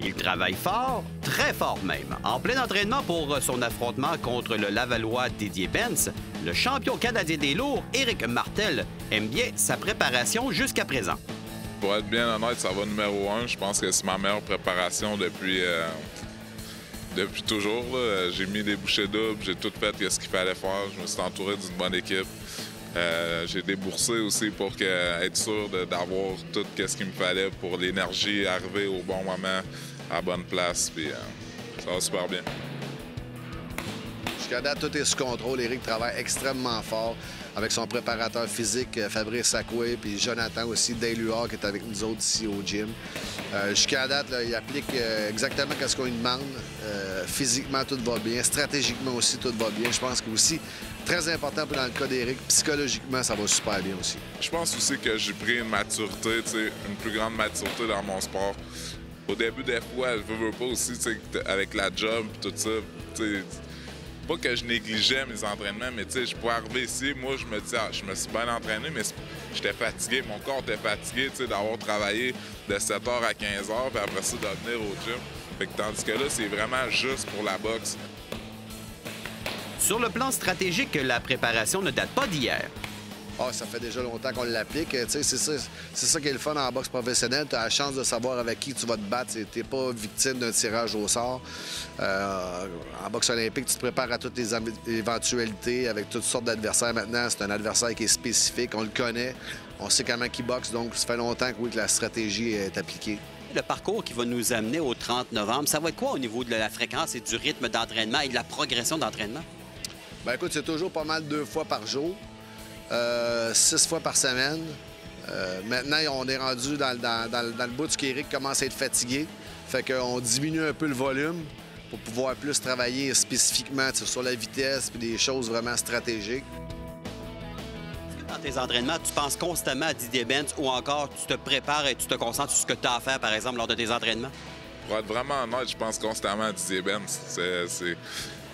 Il travaille fort, très fort même. En plein entraînement pour son affrontement contre le Lavallois Didier Benz, le champion canadien des lourds, Éric Martel, aime bien sa préparation jusqu'à présent. Pour être bien honnête, ça va numéro 1. Je pense que c'est ma meilleure préparation depuis toujours. J'ai mis des bouchées doubles, j'ai tout fait ce qu'il fallait faire. Je me suis entouré d'une bonne équipe. J'ai déboursé aussi pour être sûr d'avoir tout ce qu'il me fallait pour l'énergie, arriver au bon moment, à la bonne place. Puis, ça va super bien. Jusqu'à date, tout est sous contrôle. Éric travaille extrêmement fort avec son préparateur physique, Fabrice Sacoué, puis Jonathan aussi, Dale Huard, qui est avec nous autres ici au gym. Jusqu'à date, là, il applique exactement ce qu'on lui demande. Physiquement, tout va bien. Stratégiquement aussi, tout va bien. Je pense que aussi, très important dans le cas d'Éric, psychologiquement, ça va super bien aussi. Je pense aussi que j'ai pris une maturité, une plus grande maturité dans mon sport. Au début, des fois, je veux pas aussi, avec la job et tout ça, pas que je négligeais mes entraînements, mais je pouvais arriver ici, moi, je me dis, je me suis bien entraîné, mais j'étais fatigué, mon corps était fatigué, d'avoir travaillé de 7h à 15h, puis après ça, de venir au gym. Fait que, tandis que là, c'est vraiment juste pour la boxe. Sur le plan stratégique, la préparation ne date pas d'hier. Ah, ça fait déjà longtemps qu'on l'applique. C'est ça qui est le fun en boxe professionnelle. Tu as la chance de savoir avec qui tu vas te battre. Tu n'es pas victime d'un tirage au sort. En boxe olympique, tu te prépares à toutes les éventualités avec toutes sortes d'adversaires maintenant. C'est un adversaire qui est spécifique. On le connaît. On sait comment il boxe. Donc, ça fait longtemps que la stratégie est appliquée. Le parcours qui va nous amener au 30 novembre, ça va être quoi au niveau de la fréquence et du rythme d'entraînement et de la progression d'entraînement? Bien, écoute, c'est toujours pas mal 2 fois par jour. 6 fois par semaine. Maintenant, on est rendu dans le bout du qu'Éric commence à être fatigué. Fait qu'on diminue un peu le volume pour pouvoir plus travailler spécifiquement sur la vitesse et des choses vraiment stratégiques. Est-ce que dans tes entraînements, tu penses constamment à Didier Benz ou encore tu te prépares et tu te concentres sur ce que tu as à faire, par exemple, lors de tes entraînements? Pour être vraiment honnête, je pense constamment à Didier Benz.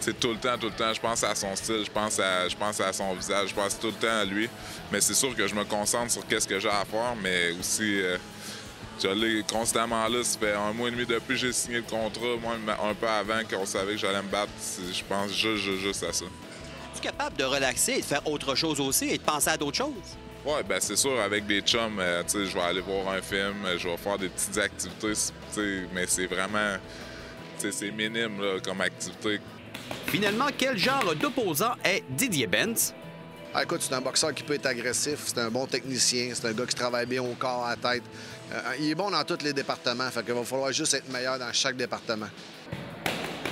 C'est tout le temps, je pense à son style, je pense à son visage, je pense tout le temps à lui. Mais c'est sûr que je me concentre sur qu'est-ce que j'ai à faire, mais aussi, je l'ai constamment là. Ça fait 1 mois et demi depuis que j'ai signé le contrat, moi, un peu avant qu'on savait que j'allais me battre. Je pense juste à ça. Es-tu capable de relaxer et de faire autre chose aussi et de penser à d'autres choses? Oui, bien c'est sûr, avec des chums, je vais aller voir un film, je vais faire des petites activités, mais c'est vraiment, c'est minime là, comme activité. Finalement, quel genre d'opposant est Didier Benz? Ah, écoute, c'est un boxeur qui peut être agressif, c'est un bon technicien, c'est un gars qui travaille bien au corps, à la tête. Il est bon dans tous les départements, fait qu'il va falloir juste être meilleur dans chaque département.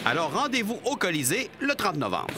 Alors rendez-vous au Colisée le 30 novembre.